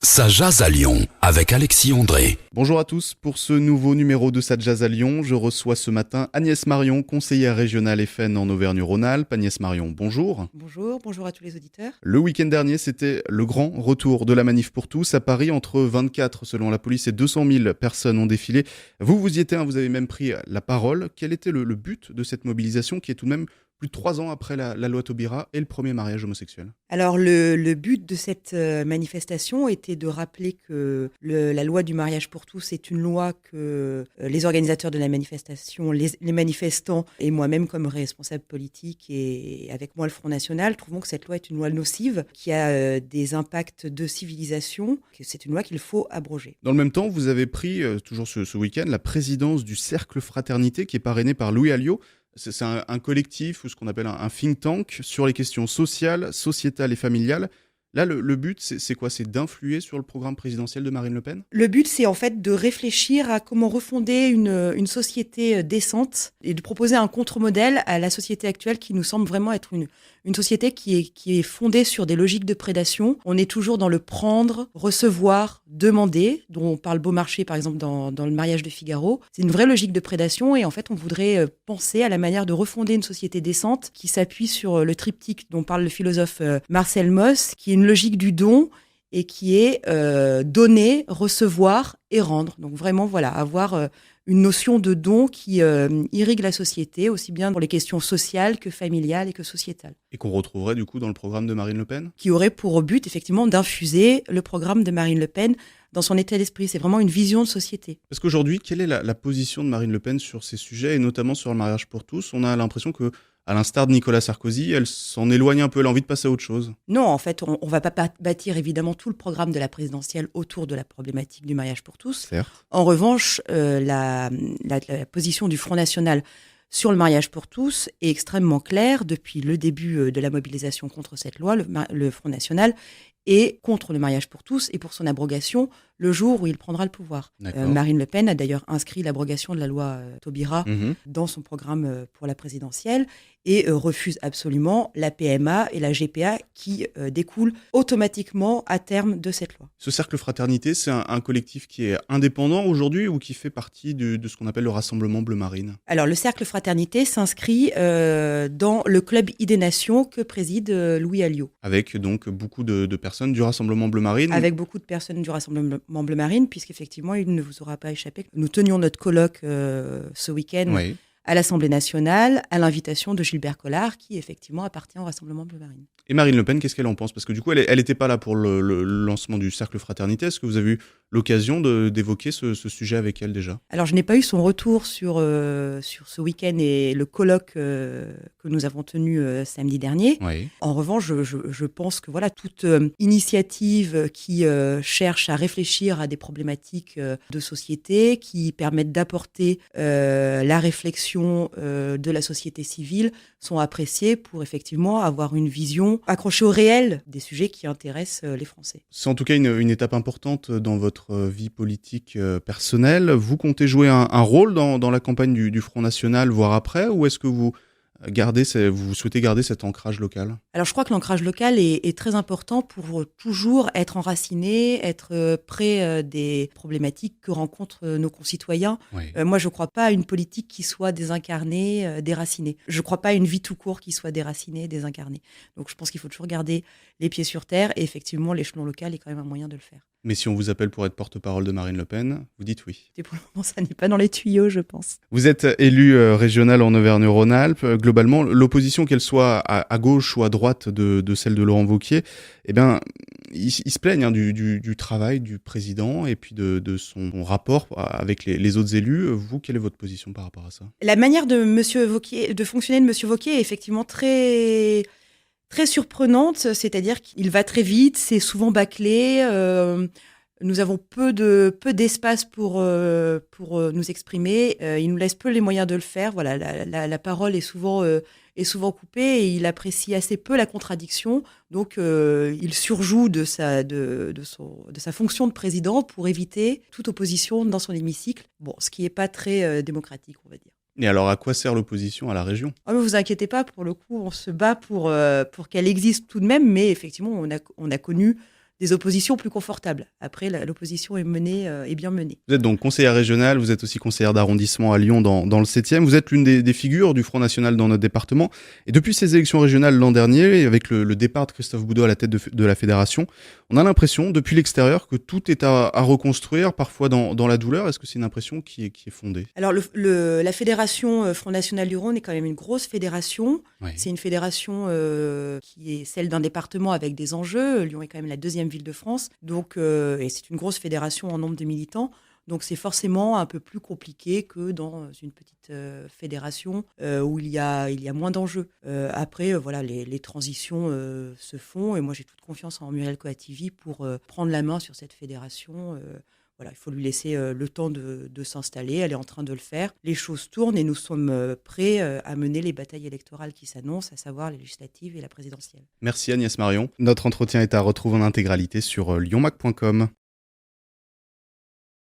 Ça jase à Lyon avec Alexis André. Bonjour à tous, pour ce nouveau numéro de Ça jase à Lyon, je reçois ce matin Agnès Marion, conseillère régionale FN en Auvergne-Rhône-Alpes. Agnès Marion, bonjour. Bonjour à tous les auditeurs. Le week-end dernier, c'était le grand retour de la manif pour tous. À Paris, entre 24 selon la police et 200 000 personnes ont défilé. Vous y étiez, vous avez même pris la parole. Quel était le but de cette mobilisation qui est tout de même plus de 3 ans après la loi Taubira et le premier mariage homosexuel? Alors le but de cette manifestation était de rappeler que la loi du mariage pour tous est une loi que les organisateurs de la manifestation, les manifestants et moi-même comme responsable politique et avec moi le Front National, trouvons que cette loi est une loi nocive qui a des impacts de civilisation, que c'est une loi qu'il faut abroger. Dans le même temps, vous avez pris, toujours ce week-end, la présidence du Cercle Fraternité qui est parrainé par Louis Alliot. C'est un collectif ou ce qu'on appelle un think tank sur les questions sociales, sociétales et familiales. Là, le but, c'est quoi? C'est d'influer sur le programme présidentiel de Marine Le Pen? Le but, c'est en fait de réfléchir à comment refonder une société décente et de proposer un contre-modèle à la société actuelle qui nous semble vraiment être une société qui est fondée sur des logiques de prédation. On est toujours dans le prendre, recevoir, demander, dont on parle Beaumarchais par exemple dans le mariage de Figaro. C'est une vraie logique de prédation et en fait on voudrait penser à la manière de refonder une société décente qui s'appuie sur le triptyque dont parle le philosophe Marcel Mauss, qui est une logique du don et qui est donner, recevoir et rendre. Donc vraiment, voilà, avoir une notion de don qui irrigue la société, aussi bien pour les questions sociales que familiales et que sociétales. Et qu'on retrouverait du coup dans le programme de Marine Le Pen? Qui aurait pour but, effectivement, d'infuser le programme de Marine Le Pen dans son état d'esprit. C'est vraiment une vision de société. Parce qu'aujourd'hui, quelle est la position de Marine Le Pen sur ces sujets, et notamment sur le mariage pour tous? On a l'impression que, à l'instar de Nicolas Sarkozy, elle s'en éloigne un peu, elle a envie de passer à autre chose. Non, en fait, on ne va pas bâtir évidemment tout le programme de la présidentielle autour de la problématique du mariage pour tous. Certes. En revanche, la position du Front National sur le mariage pour tous est extrêmement claire depuis le début de la mobilisation contre cette loi. Le Front National est contre le mariage pour tous et pour son abrogation le jour où il prendra le pouvoir. Marine Le Pen a d'ailleurs inscrit l'abrogation de la loi Taubira dans son programme pour la présidentielle et refuse absolument la PMA et la GPA qui découlent automatiquement à terme de cette loi. Ce cercle fraternité, c'est un collectif qui est indépendant aujourd'hui ou qui fait partie de ce qu'on appelle le Rassemblement Bleu Marine? Alors le cercle fraternité s'inscrit dans le club Idées Nations que préside Louis Alliot. Avec donc beaucoup de personnes du Rassemblement Bleu Marine? Avec beaucoup de personnes du Rassemblement Bleu Marine, puisqu'effectivement, il ne vous aura pas échappé que nous tenions notre colloque ce week-end Oui. à l'Assemblée nationale, à l'invitation de Gilbert Collard, qui effectivement appartient au Rassemblement Bleu Marine. Et Marine Le Pen, qu'est-ce qu'elle en pense? Parce que du coup, elle n'était pas là pour le lancement du Cercle Fraternité. Est-ce que vous avez eu l'occasion d'évoquer ce sujet avec elle déjà? Alors, je n'ai pas eu son retour sur ce week-end et le colloque que nous avons tenu samedi dernier. Oui. En revanche, je pense que voilà, toute initiative qui cherche à réfléchir à des problématiques de société, qui permettent d'apporter la réflexion de la société civile, sont appréciées pour effectivement avoir une vision accrochée au réel des sujets qui intéressent les Français. C'est en tout cas une étape importante dans votre vie politique personnelle. Vous comptez jouer un rôle dans la campagne du Front National, voire après, ou est-ce que vous souhaitez garder cet ancrage local? Alors je crois que l'ancrage local est très important pour toujours être enraciné, être près des problématiques que rencontrent nos concitoyens. Oui. Moi je ne crois pas à une politique qui soit désincarnée, déracinée. Je ne crois pas à une vie tout court qui soit déracinée, désincarnée. Donc je pense qu'il faut toujours garder les pieds sur terre et effectivement l'échelon local est quand même un moyen de le faire. Mais si on vous appelle pour être porte-parole de Marine Le Pen, vous dites oui. Et pour le moment, ça n'est pas dans les tuyaux, je pense. Vous êtes élu régional en Auvergne-Rhône-Alpes. Globalement, l'opposition, qu'elle soit à gauche ou à droite de celle de Laurent Wauquiez, eh bien, ils se plaignent du travail du président et puis de son rapport avec les autres élus. Vous, quelle est votre position par rapport à ça? La manière de fonctionner de M. Wauquiez est effectivement très surprenante, c'est-à-dire qu'il va très vite, c'est souvent bâclé, nous avons peu d'espace pour nous exprimer, il nous laisse peu les moyens de le faire. Voilà, la parole est souvent coupée et il apprécie assez peu la contradiction, donc il surjoue de sa fonction de président pour éviter toute opposition dans son hémicycle. Bon, ce qui n'est pas très démocratique, on va dire. Et alors, à quoi sert l'opposition à la région? Ah, mais vous inquiétez pas, pour le coup, on se bat pour qu'elle existe tout de même, mais effectivement, on a connu des oppositions plus confortables. Après, l'opposition est bien menée. Vous êtes donc conseillère régionale, vous êtes aussi conseillère d'arrondissement à Lyon dans le 7e. Vous êtes l'une des figures du Front National dans notre département. Et depuis ces élections régionales l'an dernier, avec le départ de Christophe Boudot à la tête de la fédération, on a l'impression, depuis l'extérieur, que tout est à reconstruire, parfois dans la douleur. Est-ce que c'est une impression qui est fondée ? Alors, la fédération Front National du Rhône est quand même une grosse fédération. Oui. C'est une fédération qui est celle d'un département avec des enjeux. Lyon est quand même la deuxième ville de France. Donc, et c'est une grosse fédération en nombre de militants. Donc, c'est forcément un peu plus compliqué que dans une petite fédération où il y a moins d'enjeux. Après, voilà, les transitions se font. Et moi, j'ai toute confiance en Muriel Coativi pour prendre la main sur cette fédération. Voilà, il faut lui laisser le temps de s'installer. Elle est en train de le faire. Les choses tournent et nous sommes prêts à mener les batailles électorales qui s'annoncent, à savoir les législatives et la présidentielle. Merci Agnès Marion. Notre entretien est à retrouver en intégralité sur lyonmac.com.